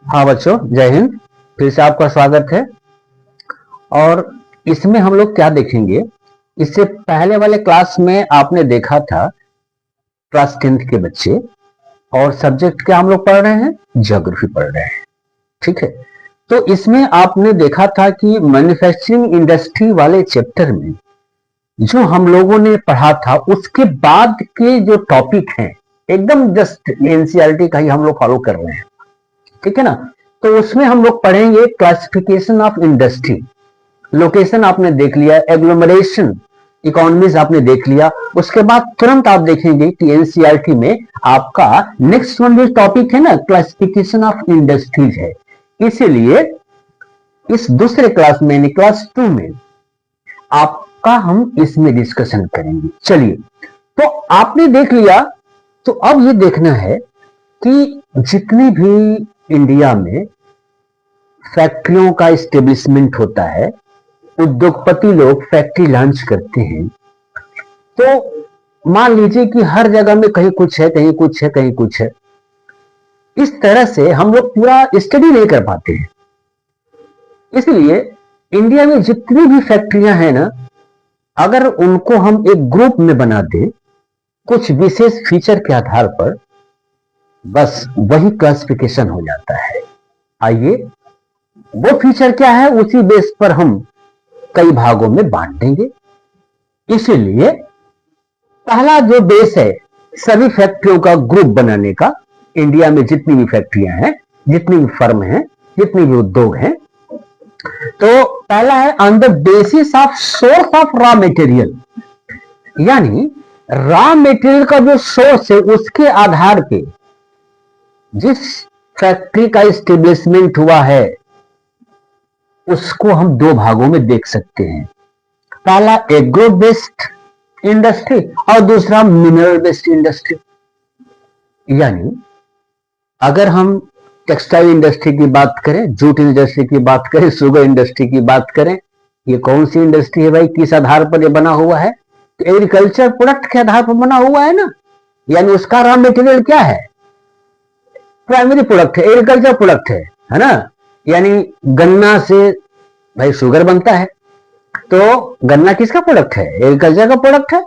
हाँ बच्चों, जय हिंद। फिर से आपका स्वागत है। और इसमें हम लोग क्या देखेंगे, इससे पहले वाले क्लास में आपने देखा था क्लास 10th के बच्चे, और सब्जेक्ट क्या हम लोग पढ़ रहे हैं, ज्योग्राफी पढ़ रहे हैं। ठीक है, तो इसमें आपने देखा था कि मैन्युफैक्चरिंग इंडस्ट्री वाले चैप्टर में जो हम लोगों ने पढ़ा था उसके बाद के जो टॉपिक हैं एकदम जस्ट एनसीईआरटी का ही हम लोग फॉलो कर रहे हैं। ठीक है ना। तो उसमें हम लोग पढ़ेंगे क्लासिफिकेशन ऑफ इंडस्ट्री। लोकेशन आपने देख लिया, एग्लोमरेशन इकोनॉमीज आपने देख लिया। उसके बाद तुरंत आप देखेंगे कि एनसीईआरटी में आपका नेक्स्ट वन जो टॉपिक है ना, क्लासिफिकेशन ऑफ इंडस्ट्रीज है। इसीलिए इस दूसरे क्लास में, क्लास 2 में आपका हम इसमें डिस्कशन करेंगे। चलिए, तो आपने देख लिया, तो अब ये देखना है कि जितने भी इंडिया में फैक्ट्रियों का इस्टेब्लिशमेंट होता है, उद्योगपति लोग फैक्ट्री लॉन्च करते हैं, तो मान लीजिए कि हर जगह में कहीं कुछ है, कहीं कुछ है, कहीं कुछ है। इस तरह से हम लोग पूरा स्टडी नहीं कर पाते हैं। इसलिए इंडिया में जितनी भी फैक्ट्रियां हैं ना, अगर उनको हम एक ग्रुप में बना दें कुछ विशेष फीचर के आधार पर, बस वही क्लासिफिकेशन हो जाता है। आइए, वो फीचर क्या है, उसी बेस पर हम कई भागों में बांट देंगे। इसीलिए पहला जो बेस है सभी फैक्ट्रियों का ग्रुप बनाने का, इंडिया में जितनी भी फैक्ट्रियां हैं, जितनी भी फर्म हैं, जितने भी उद्योग हैं, तो पहला है on the basis of source of raw material. यानी रॉ मटेरियल का जो सोर्स है उसके आधार पे जिस फैक्ट्री का इस्टेब्लिशमेंट हुआ है उसको हम दो भागों में देख सकते हैं। पहला एग्रो बेस्ड इंडस्ट्री और दूसरा मिनरल बेस्ड इंडस्ट्री। यानी अगर हम टेक्सटाइल इंडस्ट्री की बात करें, जूट इंडस्ट्री की बात करें, शुगर इंडस्ट्री की बात करें, ये कौन सी इंडस्ट्री है भाई, किस आधार पर ये बना हुआ है? तो एग्रीकल्चर प्रोडक्ट के आधार पर बना हुआ है ना। यानी उसका रॉ मटेरियल क्या है, प्राइमरी प्रोडक्ट है, एग्रीकल्चर प्रोडक्ट है ना। यानी गन्ना से भाई शुगर बनता है, तो गन्ना किसका प्रोडक्ट है, एग्रीकल्चर का प्रोडक्ट है।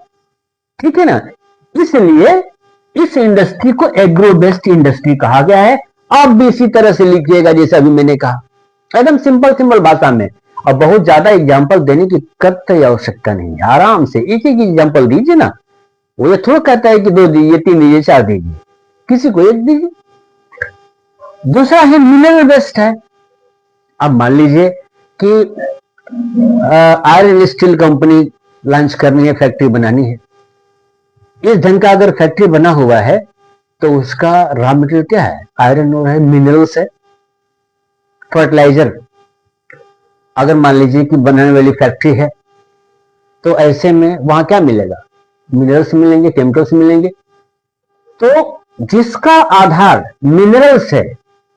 ठीक है ना। इसलिए इस इंडस्ट्री को एग्रो बेस्ड इंडस्ट्री कहा गया है। आप भी इसी तरह से लिखिएगा जैसा अभी मैंने कहा, एकदम सिंपल भाषा में। और बहुत ज्यादा एग्जाम्पल देने की कतई आवश्यकता नहीं, आराम से एक एक एग्जाम्पल दीजिए ना। वो ये थोड़ा कहता है कि 2 दीजिए, 3 दीजिए, 4 दीजिए, किसी को 1 दीजिए। दूसरा है मिनरल बेस्ड है। अब मान लीजिए कि आयरन स्टील कंपनी लॉन्च करनी है, फैक्ट्री बनानी है। इस ढंग का अगर फैक्ट्री बना हुआ है तो उसका रॉ मटेरियल क्या है, आयरन और है, मिनरल्स है, फर्टिलाइजर। अगर मान लीजिए कि बनाने वाली फैक्ट्री है तो ऐसे में वहां क्या मिलेगा, मिनरल्स मिलेंगे, केमिकल्स मिलेंगे। तो जिसका आधार मिनरल्स है,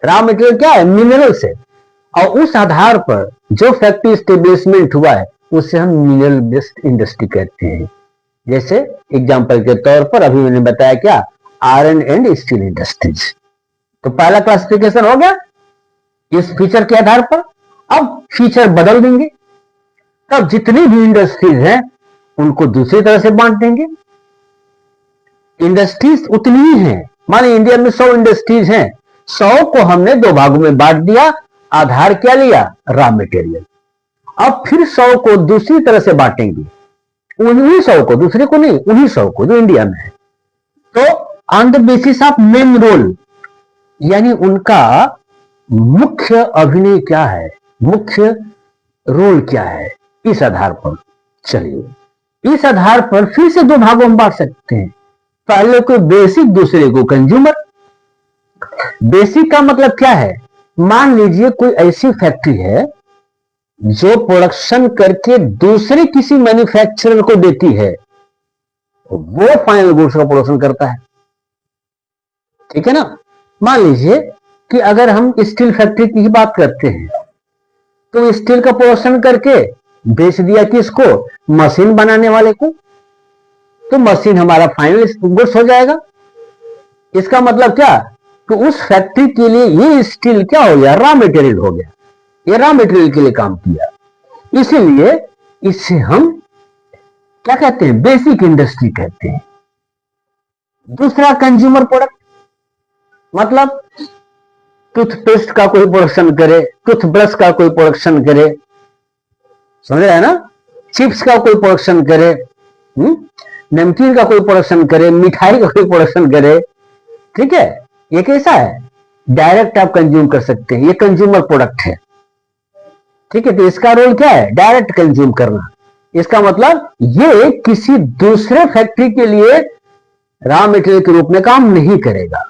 रॉ मटेरियल क्या है, मिनरल्स है, और उस आधार पर जो फैक्ट्री स्टेब्लिशमेंट हुआ है उसे हम मिनरल बेस्ड इंडस्ट्री कहते हैं। जैसे एग्जांपल के तौर पर अभी मैंने बताया क्या, आयरन एंड स्टील इंडस्ट्रीज। तो पहला क्लासिफिकेशन हो गया इस फीचर के आधार पर। अब फीचर बदल देंगे, तब जितनी भी इंडस्ट्रीज हैं उनको दूसरी तरह से बांट देंगे। इंडस्ट्रीज उतनी ही हैं, माने इंडिया में 100 इंडस्ट्रीज हैं, 100 को हमने 2 भागों में बांट दिया। आधार क्या लिया, रॉ मटेरियल। अब फिर 100 को दूसरी तरह से बांटेंगे, उन्हीं 100 को, दूसरे को नहीं, उन्हीं 100 को जो इंडिया में है। तो on the basis of main role, यानी उनका मुख्य अभिनय क्या है, मुख्य रोल क्या है, इस आधार पर। चलिए, इस आधार पर फिर से 2 भागों में बांट सकते हैं। पहले को बेसिक, दूसरे को कंज्यूमर। बेसिक का मतलब क्या है, मान लीजिए कोई ऐसी फैक्ट्री है जो प्रोडक्शन करके दूसरे किसी मैन्युफैक्चरर को देती है, वो फाइनल गुड्स का प्रोडक्शन करता है। ठीक है ना। मान लीजिए कि अगर हम स्टील फैक्ट्री की ही बात करते हैं, तो स्टील का प्रोडक्शन करके बेच दिया किसको, मशीन बनाने वाले को, तो मशीन हमारा फाइनल गुड्स हो जाएगा। इसका मतलब क्या, तो उस फैक्ट्री के लिए ये स्टील क्या हो गया, रॉ मटेरियल हो गया, ये रॉ मटेरियल के लिए काम किया। इसीलिए इसे हम क्या कहते हैं, बेसिक इंडस्ट्री कहते हैं। दूसरा कंज्यूमर प्रोडक्ट, मतलब टूथपेस्ट का कोई प्रोडक्शन करे, टूथब्रश का कोई प्रोडक्शन करे, समझ रहे हैं ना, चिप्स का कोई प्रोडक्शन करे, नमकीन का कोई प्रोडक्शन करे, मिठाई का कोई प्रोडक्शन करे, ठीक है, ये कैसा है, डायरेक्ट आप कंज्यूम कर सकते हैं, ये कंज्यूमर प्रोडक्ट है, ठीक है। तो इसका रोल क्या है, डायरेक्ट कंज्यूम करना। इसका मतलब ये किसी दूसरे फैक्ट्री के लिए रॉ मटेरियल के रूप में काम नहीं करेगा,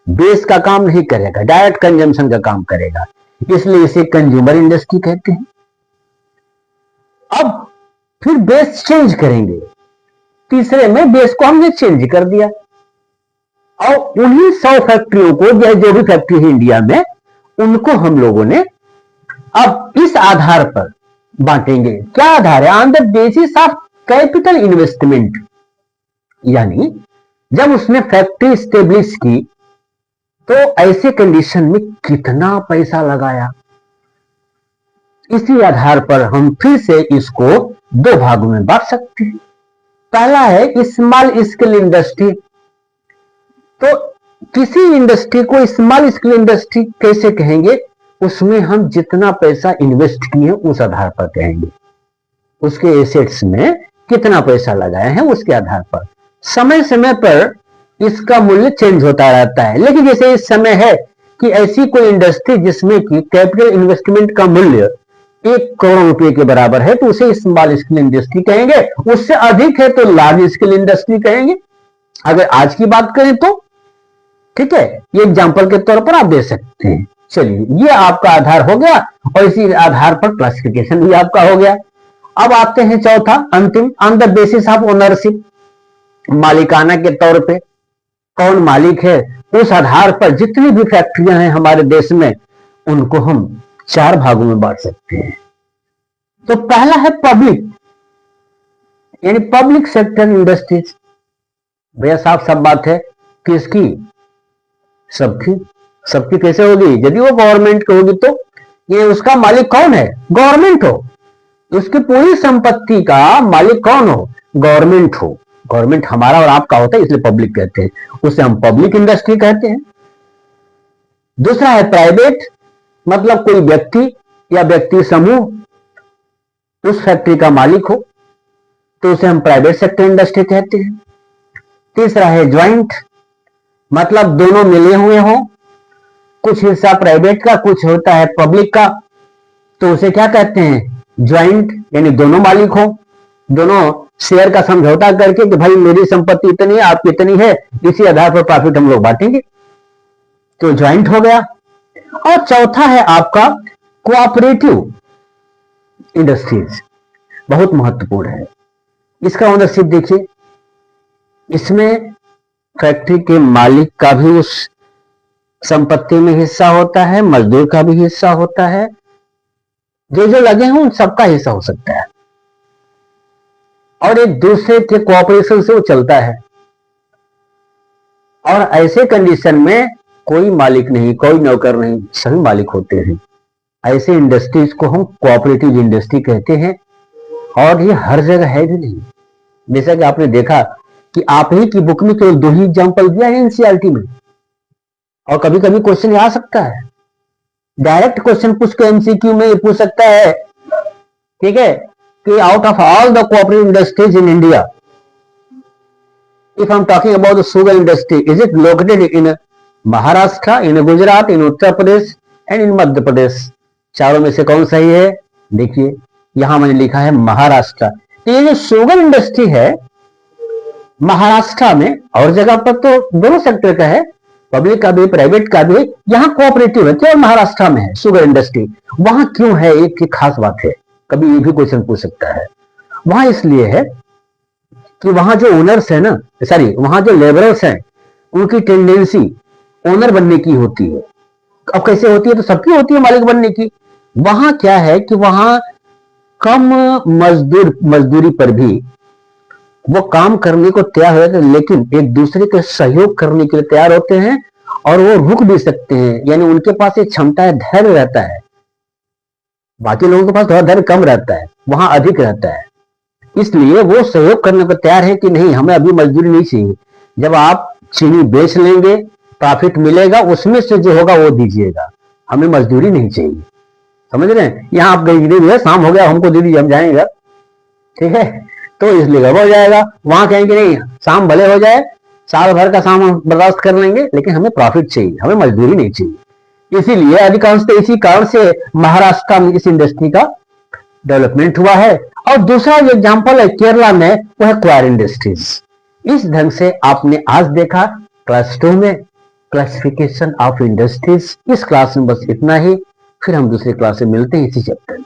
बेस का काम नहीं करेगा, डायरेक्ट कंजम्पशन का काम करेगा, इसलिए इसे कंज्यूमर इंडस्ट्री कहते हैं। अब फिर बेस चेंज करेंगे, तीसरे में बेस को हमने चेंज कर दिया और उन्हीं 100 फैक्ट्रियों को, जो भी फैक्ट्री है इंडिया में, उनको हम लोगों ने अब इस आधार पर बांटेंगे। क्या आधार है, on the basis of capital investment, यानी जब उसने फैक्ट्री स्टेब्लिश की तो ऐसे कंडीशन में कितना पैसा लगाया, इसी आधार पर हम फिर से इसको दो भागों में बांट सकते हैं। पहला है स्मॉल स्केल इंडस्ट्री। तो किसी इंडस्ट्री को स्मॉल स्केल इंडस्ट्री कैसे कहेंगे, उसमें हम जितना पैसा इन्वेस्ट किए उस आधार पर कहेंगे, उसके एसेट्स में कितना पैसा लगाए हैं उसके आधार पर। समय समय पर इसका मूल्य चेंज होता रहता है, लेकिन जैसे इस समय है कि ऐसी कोई इंडस्ट्री जिसमें कि कैपिटल इन्वेस्टमेंट का मूल्य 1 करोड़ रुपए के बराबर है तो उसे स्मॉल स्केल इंडस्ट्री कहेंगे, उससे अधिक है तो लार्ज स्केल इंडस्ट्री कहेंगे। अगर आज की बात करें तो ठीक है, ये एग्जांपल के तौर पर आप दे सकते हैं। चलिए, ये आपका आधार हो गया और इसी आधार पर क्लासिफिकेशन भी आपका हो गया। अब आते हैं चौथा, अंतिम, on the basis of ownership, मालिकाना के तौर पे कौन मालिक है, उस आधार पर जितनी भी फैक्ट्रियां हैं हमारे देश में उनको हम 4 भागों में बांट सकते हैं। तो पहला है पब्लिक, यानी पब्लिक सेक्टर इंडस्ट्रीज। भैया साफ सब बात है, किसकी, सबकी। सबकी कैसे होगी, यदि वो गवर्नमेंट की होगी तो ये उसका मालिक कौन है, गवर्नमेंट हो, उसकी पूरी संपत्ति का मालिक कौन हो, गवर्नमेंट हो। गवर्नमेंट हमारा और आपका होता है इसलिए पब्लिक कहते हैं, उसे हम पब्लिक इंडस्ट्री कहते हैं। दूसरा है प्राइवेट, मतलब कोई व्यक्ति या व्यक्ति समूह उस फैक्ट्री का मालिक हो तो उसे हम प्राइवेट सेक्टर इंडस्ट्री कहते हैं। तीसरा है ज्वाइंट, मतलब दोनों मिले हुए हों, कुछ हिस्सा प्राइवेट का कुछ होता है पब्लिक का, तो उसे क्या कहते हैं, ज्वाइंट, यानी दोनों मालिक हो, दोनों शेयर का समझौता करके कि भाई मेरी संपत्ति इतनी है आपकी इतनी है, इसी आधार पर प्रॉफिट हम लोग बांटेंगे, तो ज्वाइंट हो गया। और चौथा है आपका कोऑपरेटिव इंडस्ट्रीज, बहुत महत्वपूर्ण है। इसका ओनरशिप देखिए, इसमें फैक्ट्री के मालिक का भी उस संपत्ति में हिस्सा होता है, मजदूर का भी हिस्सा होता है, जो जो लगे हैं उन सबका हिस्सा हो सकता है, और एक दूसरे के कोऑपरेशन से वो चलता है। और ऐसे कंडीशन में कोई मालिक नहीं, कोई नौकर नहीं, सभी मालिक होते हैं। ऐसे इंडस्ट्रीज को हम कोऑपरेटिव इंडस्ट्री कहते हैं, और ये हर जगह है भी नहीं। जैसा कि आपने देखा कि आप ही की बुक में केवल 2 ही एग्जाम्पल दिया है एनसीईआरटी में, और कभी कभी क्वेश्चन आ सकता है, डायरेक्ट क्वेश्चन पूछ के एमसीक्यू में पूछ सकता है, ठीक है, कि out of all the cooperative industries in India, if I am talking about the sugar industry, is it located in Maharashtra, in Gujarat, in Uttar Pradesh and in Madhya Pradesh? चारों में से कौन सही है? देखिए यहां मैंने लिखा है महाराष्ट्र। तो ये जो शुगर इंडस्ट्री है महाराष्ट्र में, और जगह पर तो दोनों सेक्टर का है, पब्लिक का भी प्राइवेट का भी, यहाँ कोऑपरेटिव है, केवल महाराष्ट्र में है शुगर इंडस्ट्री। वहां क्यों है, एक खास बात है, कभी ये भी क्वेश्चन पूछ सकता है। वहां इसलिए है कि वहां जो ओनर्स है ना, सॉरी वहां जो लेबरर्स हैं, उनकी टेंडेंसी ओनर बनने की होती है। अब कैसे होती है, तो सबकी होती है मालिक बनने की। वहां क्या है कि वहां कम मजदूरी पर भी वो काम करने को तैयार हो जाते हैं, लेकिन एक दूसरे के सहयोग करने के लिए तैयार होते हैं, और वो रुक भी सकते हैं, यानी उनके पास एक क्षमता है, धैर्य रहता है। बाकी लोगों के पास थोड़ा धैर्य कम रहता है, वहां अधिक रहता है। इसलिए वो सहयोग करने को तैयार है कि नहीं, हमें अभी मजदूरी नहीं चाहिए, जब आप चीनी बेच लेंगे प्रॉफिट मिलेगा, उसमें से जो होगा वो दीजिएगा, हमें मजदूरी नहीं चाहिए। समझ रहे हैं? यहाँ आप गई भैया शाम हो गया, हमको दे दीजिए, हम जाएंगे, ठीक है, तो इसलिए गड़बड़ हो जाएगा। वहां कहेंगे नहीं, शाम भले हो जाए, साल भर का शाम हम बर्दाश्त कर लेंगे, लेकिन हमें प्रॉफिट चाहिए, हमें मजदूरी नहीं चाहिए। इसीलिए अधिकांशतः इसी कारण से महाराष्ट्र में इस इंडस्ट्री का डेवलपमेंट हुआ है। और दूसरा जो एग्जाम्पल है केरला में, वो है क्वायर इंडस्ट्रीज। इस ढंग से आपने आज देखा क्लास 2 में क्लासिफिकेशन ऑफ इंडस्ट्रीज। इस क्लास में बस इतना ही, फिर हम दूसरे क्लास में मिलते हैं इसी चैप्टर में।